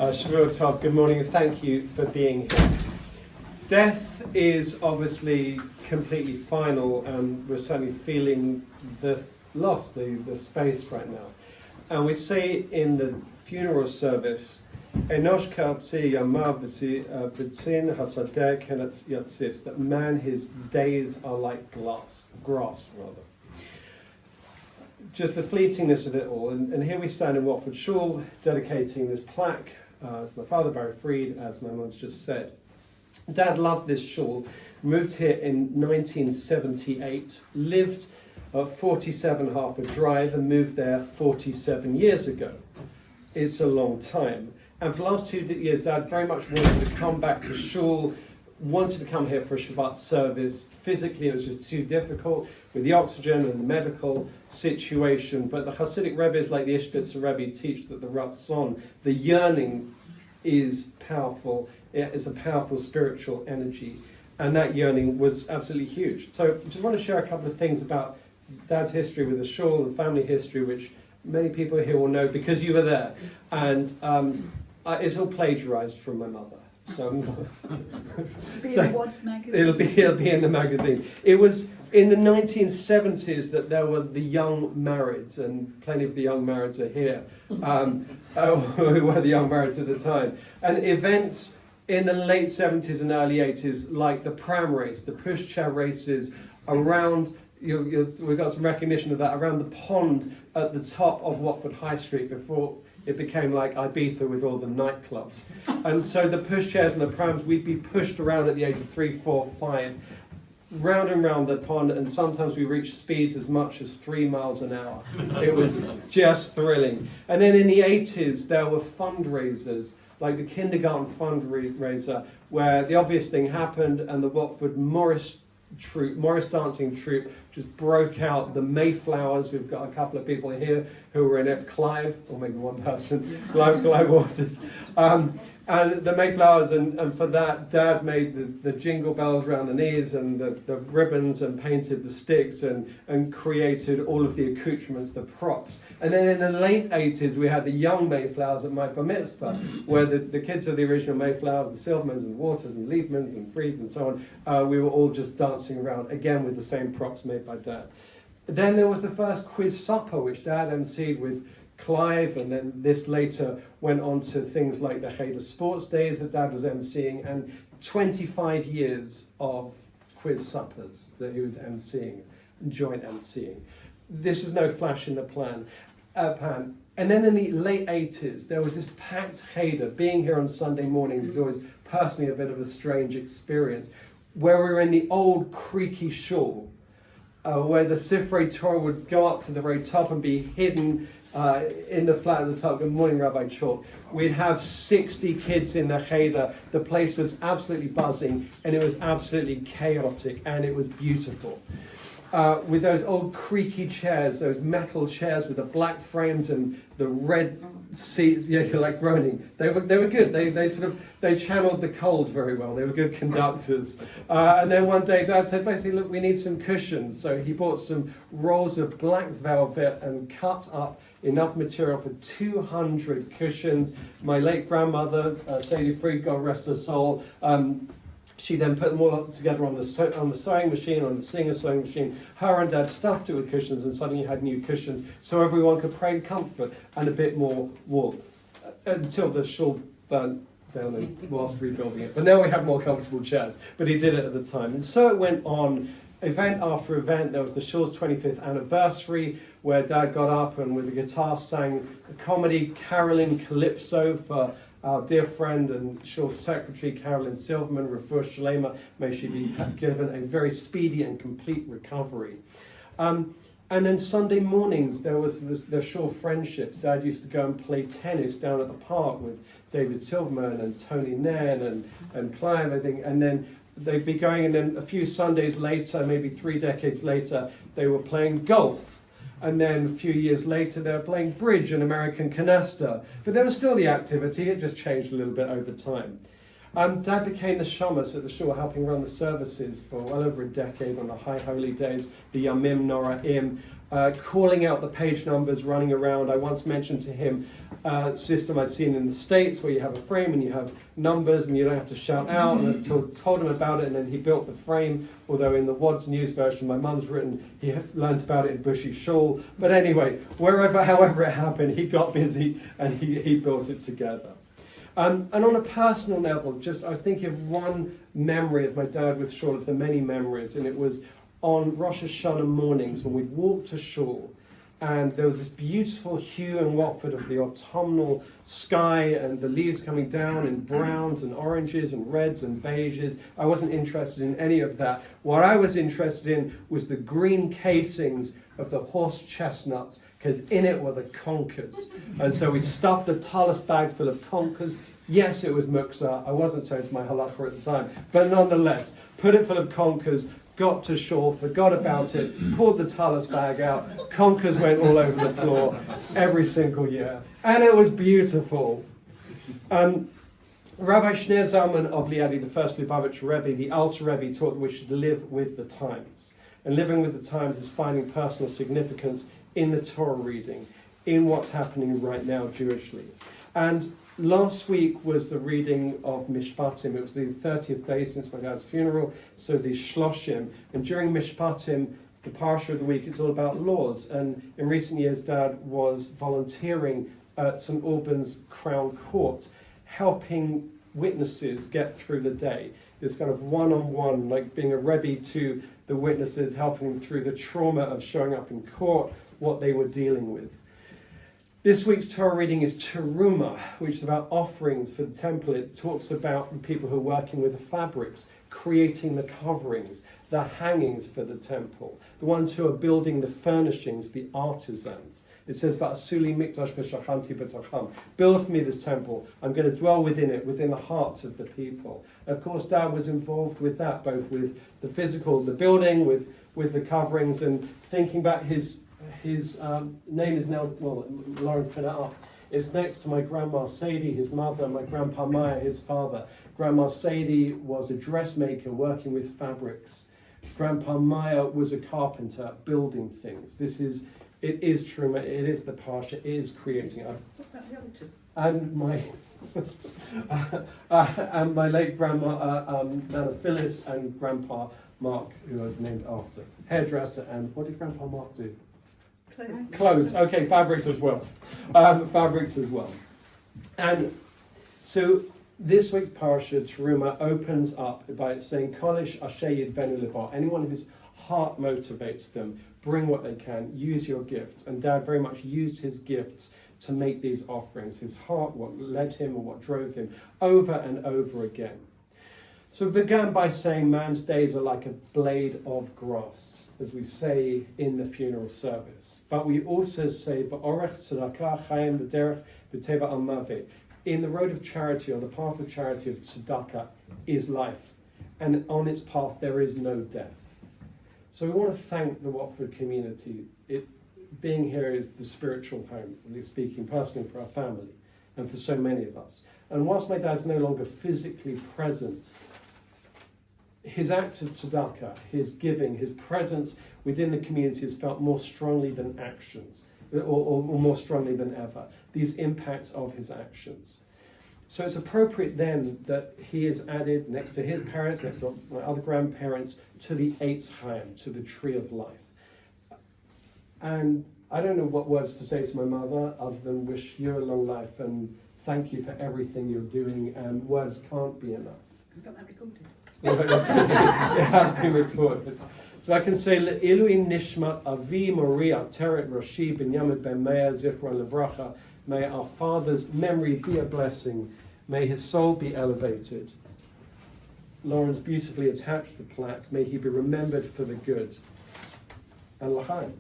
Shavua Tov, good morning and thank you for being here. Death is obviously completely final, and we're certainly feeling the loss, the space right now. And we say in the funeral service, Enosh kartzi yamav b'tzin hasadeh kenet yatzis, that man, his days are like grass rather. Just the fleetingness of it all. And here we stand in Watford Shul, dedicating this plaque to my father, Barry Freed, as my mum's just said. Dad loved this shul, moved here in 1978, lived at 47 Harford Drive and moved there 47 years ago. It's a long time. And for the last 2 years, Dad very much wanted to come back to shul, wanted to come here for a Shabbat service. Physically, it was just too difficult with the oxygen and the medical situation. But the Hasidic Rebbes, like the Ishbitzer Rebbe, teach that the Ratzon, the yearning, is powerful. It is a powerful spiritual energy. And that yearning was absolutely huge. So I just want to share a couple of things about Dad's history with the shul and family history, which many people here will know because you were there. And it's all plagiarized from my mother. So I'm not. It'll be in the magazine. It was in the 1970s that there were the young marrieds, and plenty of the young marrieds are here, who were the young marrieds at the time. And events in the late 70s and early 80s, like the pram race, the pushchair races around. We've got some recognition of that around the pond at the top of Watford High Street before it became like Ibiza with all the nightclubs. And so the pushchairs and the prams, we'd be pushed around at the age of 3, 4, 5, round and round the pond, and sometimes we reached speeds as much as 3 miles an hour. It was just thrilling. And then in the 80s, there were fundraisers, like the kindergarten fundraiser, where the obvious thing happened, and the Watford Morris dancing troupe just broke out. The Mayflowers, we've got a couple of people here who were in it, Clive, or maybe one person, Clive Waters, and the Mayflowers, and for that Dad made the jingle bells around the knees and the ribbons and painted the sticks and created all of the accoutrements, the props. And then in the late 80s we had the young Mayflowers at my bar mitzvah, where the kids of the original Mayflowers, the Silvermans and Waters and Liebmans and Freeds and so on, we were all just dancing around, again with the same props made by Dad. Then there was the first quiz supper, which Dad emceed with Clive, and then this later went on to things like the Cheder Sports Days that Dad was emceeing, and 25 years of quiz suppers that he was emceeing, joint emceeing. This is no flash in the pan. And then in the late 80s, there was this packed Cheder. Being here on Sunday mornings is always personally a bit of a strange experience, where we were in the old creaky shul, where the Sifrei Torah would go up to the very top and be hidden in the flat at the top. Good morning, Rabbi Chalk. We'd have 60 kids in the Cheder. The place was absolutely buzzing, and it was absolutely chaotic, and it was beautiful. With those old creaky chairs, those metal chairs with the black frames and the red seats, yeah, you're like groaning. They were good. They channeled the cold very well. They were good conductors. And then one day Dad said, basically, look, we need some cushions. So he bought some rolls of black velvet and cut up enough material for 200 cushions. My late grandmother, Sadie Freed, God rest her soul, she then put them all together on the sewing machine, on the Singer sewing machine. Her and Dad stuffed it with cushions, and suddenly you had new cushions, so everyone could pray in comfort and a bit more warmth, until the shul burnt down and whilst rebuilding it. But now we have more comfortable chairs, but he did it at the time. And so it went on, event after event. There was the shul's 25th anniversary, where Dad got up and with the guitar sang a comedy, Carolyn Calypso, for our dear friend and Shul Secretary Carolyn Silverman, Refuah Shalema, may she be given a very speedy and complete recovery. And then Sunday mornings, there was the Shul Friendships. Dad used to go and play tennis down at the park with David Silverman and Tony Nairn and Clive, I think. And then they'd be going, and then a few Sundays later, maybe 3 decades later, they were playing golf. And then a few years later, they were playing bridge and American canasta. But there was still the activity, it just changed a little bit over time. Dad became the shamas at the shul, helping run the services for well over a decade on the High Holy Days, the Yamim Nora'im. calling out the page numbers, running around. I once mentioned to him a system I'd seen in the States where you have a frame and you have numbers and you don't have to shout out, and I told him about it, and then he built the frame, although in the Wads News version my mum's written he learned about it in Bushy Shawl. But anyway, however it happened, he got busy and he built it together. And on a personal level, I was thinking of one memory of my dad with Shawl, of the many memories, and it was on Rosh Hashanah mornings when we'd walk to Shawl, and there was this beautiful hue in Watford of the autumnal sky and the leaves coming down in browns and oranges and reds and beiges. I wasn't interested in any of that. What I was interested in was the green casings of the horse chestnuts, because in it were the conkers. And so we stuffed a talus bag full of conkers. Yes, it was muksa. I wasn't so into my halakha at the time, but nonetheless, put it full of conkers, got to shore, forgot about it, pulled the talus bag out, conkers went all over the floor every single year. And it was beautiful. Rabbi Shneur Zalman of Liadi, the first Lubavitcher Rebbe, the Alter Rebbe, taught that we should live with the times. And living with the times is finding personal significance in the Torah reading, in what's happening right now Jewishly. And last week was the reading of Mishpatim. It was the 30th day since my dad's funeral, so the Shloshim. And during Mishpatim, the parsha of the week, is all about laws. And in recent years, Dad was volunteering at St Albans Crown Court, helping witnesses get through the day. This kind of one-on-one, like being a Rebbe to the witnesses, helping them through the trauma of showing up in court, what they were dealing with. This week's Torah reading is Teruma, which is about offerings for the temple. It talks about the people who are working with the fabrics, creating the coverings, the hangings for the temple, the ones who are building the furnishings, the artisans. It says, Va'asuli mikdash v'shachanti b'tacham. Build for me this temple. I'm going to dwell within it, within the hearts of the people. Of course, Dad was involved with that, both with the physical, the building, with the coverings, and thinking back his name is now, well, Lauren's put it up. It's next to my grandma Sadie, his mother, and my grandpa Maya, his father. Grandma Sadie was a dressmaker working with fabrics. Grandpa Maya was a carpenter building things. It is Truma, it is the Parsha, it is creating. What's that the other two? And my late grandma Nana Phyllis, and Grandpa Mark, who I was named after. Hairdresser, and what did Grandpa Mark do? Clothes. Okay, fabrics as well. And so this week's Parsha, Teruma, opens up by saying, Kolish Asher Yidvenu Libar. Anyone whose heart motivates them, bring what they can, use your gifts. And Dad very much used his gifts to make these offerings. His heart, what led him or what drove him, over and over again. So it began by saying man's days are like a blade of grass, as we say in the funeral service. But we also say, Ba'orech tzedakah chayim b'derech b'teva al-mavet. In the road of charity, or the path of charity of tzedakah, is life. And on its path there is no death. So we want to thank the Watford community. Being here is the spiritual home, at least speaking personally for our family, and for so many of us. And whilst my dad's no longer physically present, his acts of tzedakah, his giving, his presence within the community is felt more strongly than actions, or more strongly than ever, these impacts of his actions. So it's appropriate then that he is added next to his parents, next to my other grandparents, to the Eitz Chaim, to the tree of life. And I don't know what words to say to my mother other than wish you a long life and thank you for everything you're doing, and words can't be enough. You've got that recorded. It has been recorded. So I can say, Le'ilu nishmat avi Maria teret Rashi Binyamin ben Meir zichron levracha. May our father's memory be a blessing. May his soul be elevated. Lawrence beautifully attached the plaque. May he be remembered for the good. And l'chaim.